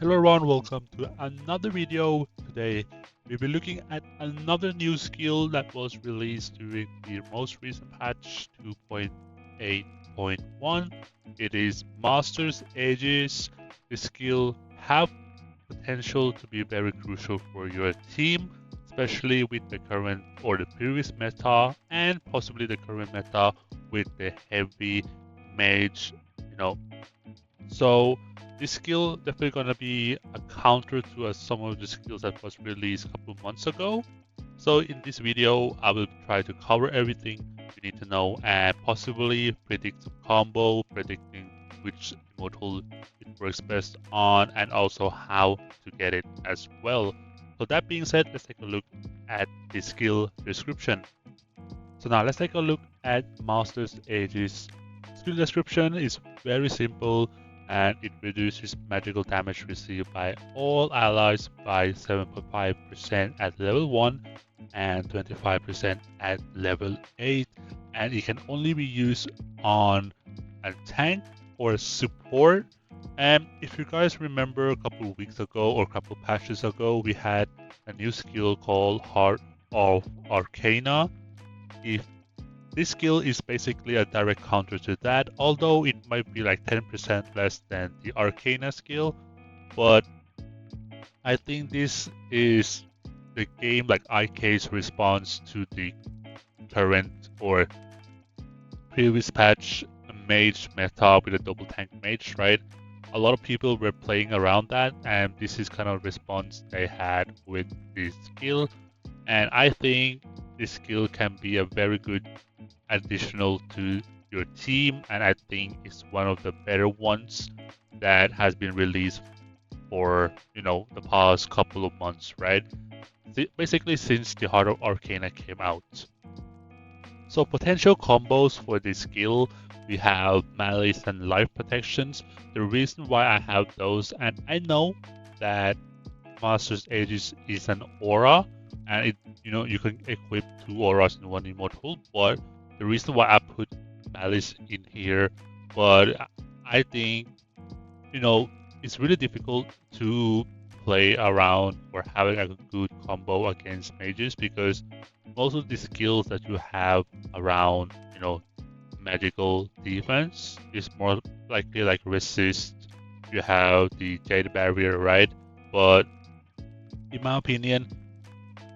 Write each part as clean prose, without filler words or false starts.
Hello everyone, welcome to another video. Today we'll be looking at another new skill that was released during the most recent patch 2.8.1. It is Master's Aegis. This skill have potential to be very crucial for your team, especially with the current or the previous meta and possibly the current meta with the heavy mage, so this skill definitely gonna be a counter to some of the skills that was released a couple months ago. So in this video, I will try to cover everything you need to know and possibly predict some combo, predicting which immortal it works best on, and also how to get it as well. So that being said, let's take a look at the skill description. So now let's take a look at Master's Aegis. Skill description is very simple, and it reduces magical damage received by all allies by 7.5% at level 1 and 25% at level 8, and it can only be used on a tank or a support. And if you guys remember a couple of weeks ago or a couple of patches ago, we had a new skill called Heart of Arcana. This skill is basically a direct counter to that, although it might be like 10% less than the Arcana skill. But I think this is the game like IK's response to the current or previous patch mage meta with a double tank mage, right? A lot of people were playing around that, and this is kind of response they had with this skill. And I think this skill can be a very good additional to your team, and I think it's one of the better ones that has been released for the past couple of months, right? Basically since the Heart of Arcana came out. So potential combos for this skill, we have Malice and Life Protections. The reason why I have those, and I know that Master's Aegis is an aura, and you can equip 2 auras in one immortal, but the reason why I put Malice in here, but I think it's really difficult to play around or having a good combo against mages, because most of the skills that you have around magical defense is more likely like resist. You have the Jade Barrier, right? But in my opinion,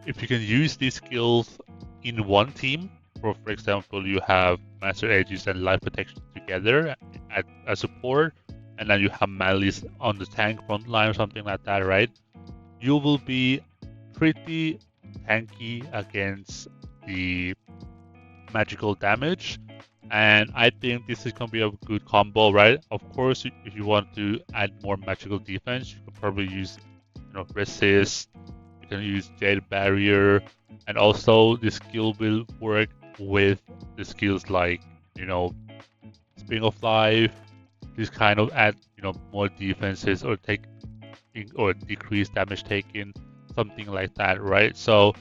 if you can use these skills in one team, for example, you have Master Aegis and Life Protection together at a support, and then you have Malice on the tank front line or something like that, right? You will be pretty tanky against the magical damage, and I think this is gonna be a good combo, right? Of course, if you want to add more magical defense, you could probably use resist. You can use Jade Barrier, and also the skill will work with the skills like Spring of Life. This kind of add more defenses or decrease damage taken, something like that, right? So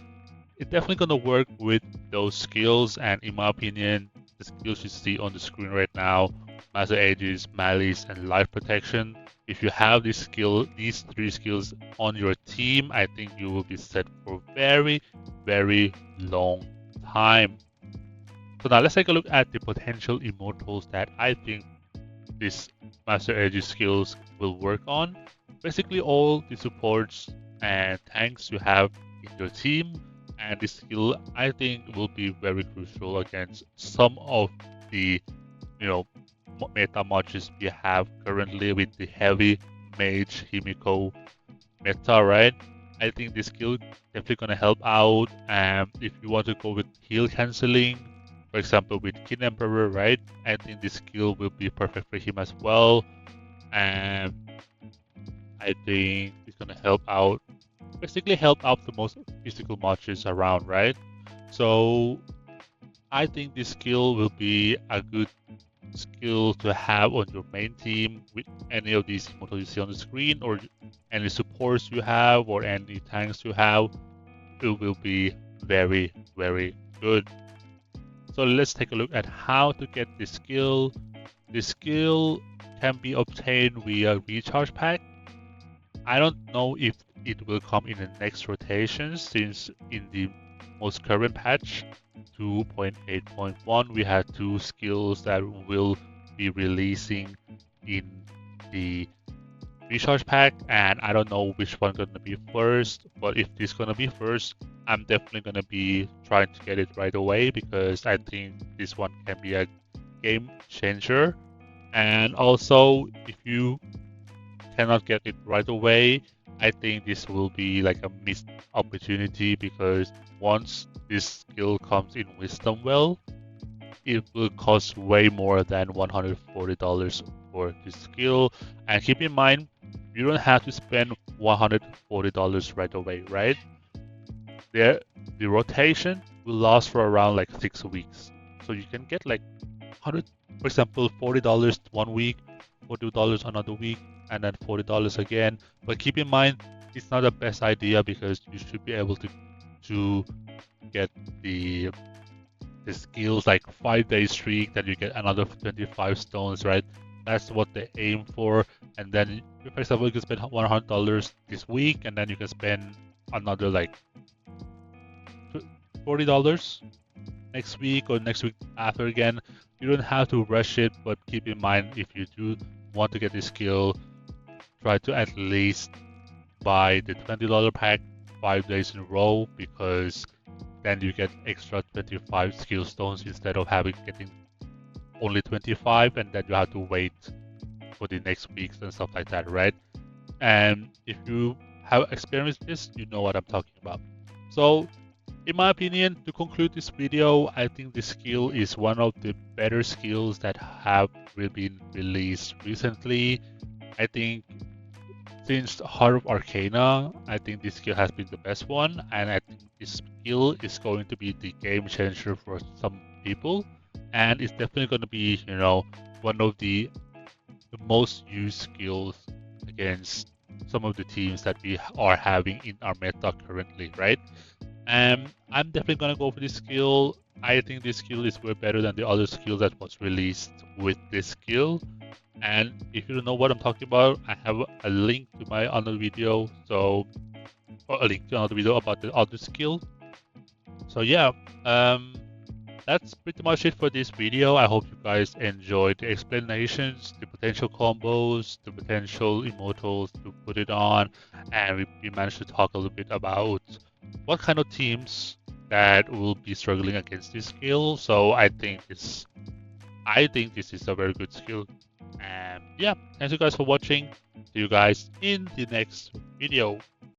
it's definitely gonna work with those skills, and in my opinion, the skills you see on the screen right now, Master Aegis, Malice, and Life Protection. If you have these 3 skills on your team, I think you will be set for very, very long time. So now let's take a look at the potential immortals that I think this Master Aegis skills will work on. Basically all the supports and tanks you have in your team, and this skill I think will be very crucial against some of the meta matches we have currently with the heavy mage Himiko meta, right? I think this skill definitely gonna help out. If you want to go with heal cancelling, for example with King Emperor, right? I think this skill will be perfect for him as well. And I think it's gonna basically help out the most physical matches around, right? So I think this skill will be a good skill to have on your main team with any of these immortals you see on the screen, or any supports you have, or any tanks you have. It will be very, very good. So let's take a look at how to get this skill. This skill can be obtained via recharge pack. I don't know if it will come in the next rotation, since in the most current patch 2.8.1 we had two skills that will be releasing in the recharge pack, and I don't know which one gonna be first, but if this gonna be first, I'm definitely gonna be trying to get it right away, because I think this one can be a game changer. And also, if you cannot get it right away, I think this will be like a missed opportunity, because once this skill comes in Wisdom Well, it will cost way more than $140 for this skill. And keep in mind, you don't have to spend $140 right away, right? The rotation will last for around like 6 weeks. So you can get like 100, for example, $40 one week, $42 another week, and then $40 again. But keep in mind, it's not the best idea, because you should be able to get the skills like 5-day streak, then you get another 25 stones, right? That's what they aim for. And then, for example, you can spend $100 this week, and then you can spend another like $40 next week or next week after again. You don't have to rush it, but keep in mind, if you do want to get this skill, try to at least buy the $20 pack 5 days in a row, because then you get extra 25 skill stones instead of getting only 25, and then you have to wait for the next weeks and stuff like that, right? And if you have experienced this, you know what I'm talking about. So in my opinion, to conclude this video, I think this skill is one of the better skills that have been released recently. I think since Heart of Arcana, I think this skill has been the best one, and I think this skill is going to be the game changer for some people, and it's definitely going to be, one of the most used skills against some of the teams that we are having in our meta currently, right? And I'm definitely gonna go for this skill. I think this skill is way better than the other skill that was released with this skill. And if you don't know what I'm talking about, I have a link to my other video, or a link to another video about the other skill. So yeah, that's pretty much it for this video. I hope you guys enjoyed the explanations, the potential combos, the potential immortals to put it on, and we managed to talk a little bit about what kind of teams that will be struggling against this skill. So I think this is a very good skill. And yeah, thanks you guys for watching. See you guys in the next video.